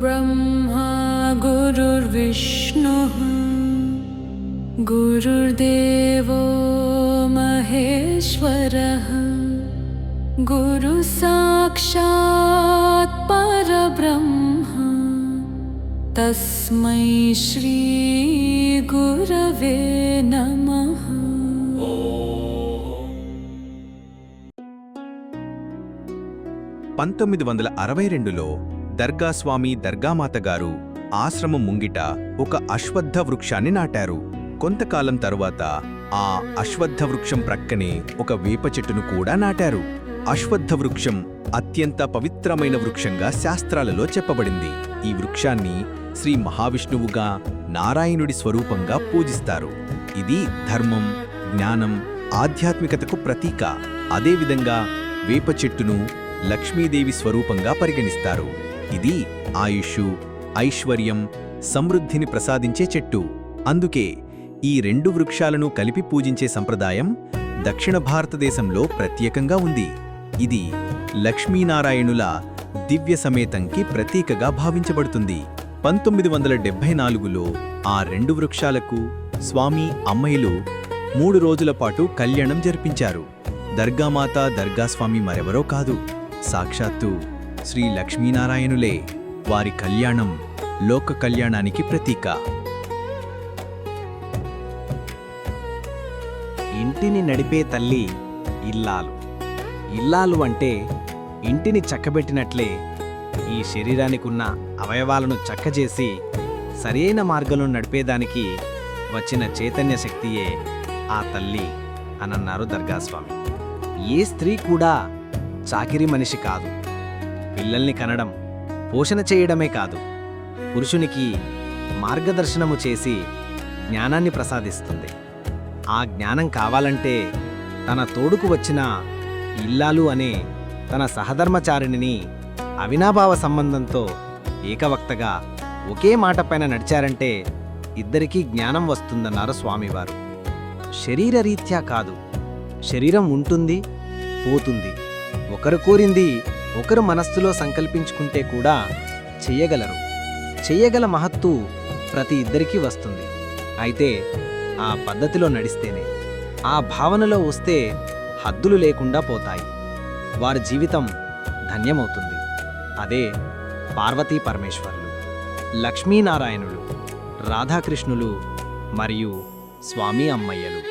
गुरुर्ब्रह्मा गुरुर्विष्णुः गुरुर्देवो महेश्वरः गुरुसाक्षात् परब्रह्म तस्मै श्री गुरवे नमः। 1962లో దర్గాస్వామి దర్గామాత గారు ఆశ్రమం ముంగిట ఒక అశ్వత్థ వృక్షాన్ని నాటారు. కొంతకాలం తరువాత ఆ అశ్వత్థ వృక్షం ప్రక్కనే ఒక వేప చెట్టును కూడా నాటారు. అశ్వత్థ వృక్షం అత్యంత పవిత్రమైన వృక్షంగా శాస్త్రాలలో చెప్పబడింది. ఈ వృక్షాన్ని శ్రీ మహావిష్ణువుగా, నారాయణుడి స్వరూపంగా పూజిస్తారు. ఇది ధర్మం, జ్ఞానం, ఆధ్యాత్మికతకు ప్రతీక. అదేవిధంగా వేప చెట్టును లక్ష్మీదేవి స్వరూపంగా పరిగణిస్తారు. ఇది ఆయుష్షు, ఐశ్వర్యం, సమృద్ధిని ప్రసాదించే చెట్టు. అందుకే ఈ రెండు వృక్షాలను కలిపి పూజించే సంప్రదాయం దక్షిణ భారతదేశంలో ప్రత్యేకంగా ఉంది. ఇది లక్ష్మీనారాయణుల దివ్య సమేతంకి ప్రతీకగా భావించబడుతుంది. 1974లో ఆ రెండు వృక్షాలకు స్వామి అమ్మయ్యలు 3 రోజుల పాటు కళ్యాణం జరిపించారు. దర్గామాత, దర్గాస్వామి మరెవరో కాదు, సాక్షాత్తు శ్రీ లక్ష్మీనారాయణులే. వారి కళ్యాణం లోక కళ్యాణానికి ప్రతీక. ఇంటిని నడిపే తల్లి ఇల్లాలు. ఇల్లాలు అంటే ఇంటిని చక్కబెట్టినట్లే ఈ శరీరానికున్న అవయవాలను చక్కజేసి సరైన మార్గంలో నడిపేదానికి వచ్చిన చైతన్య శక్తియే ఆ తల్లి అనన్నారు దర్గాస్వామి. ఏ స్త్రీ కూడా చాకిరీ మనిషి కాదు. పిల్లల్ని కనడం, పోషణ చేయడమే కాదు, పురుషునికి మార్గదర్శనము చేసి జ్ఞానాన్ని ప్రసాదిస్తుంది. ఆ జ్ఞానం కావాలంటే తన తోడుకు వచ్చిన ఇల్లాలు అనే తన సహధర్మచారిణిని అవినాభావ సంబంధంతో ఏకవక్తగా ఒకే మాటపైన నడిచారంటే ఇద్దరికీ జ్ఞానం వస్తుందన్నారు స్వామివారు. శరీరరీత్యా కాదు, శరీరం ఉంటుంది, పోతుంది. ఒకరు కోరింది ఒకరు మనస్సులో సంకల్పించుకుంటే కూడా చెయ్యగలరు. చెయ్యగల మహత్తు ప్రతి ఇద్దరికీ వస్తుంది. అయితే ఆ పద్ధతిలో నడిస్తేనే, ఆ భావనలో వస్తే హద్దులు లేకుండా పోతాయి. వారి జీవితం ధన్యమవుతుంది. అదే పార్వతీ పరమేశ్వరులు, లక్ష్మీనారాయణులు, రాధాకృష్ణులు మరియు స్వామి అమ్మయ్యలు.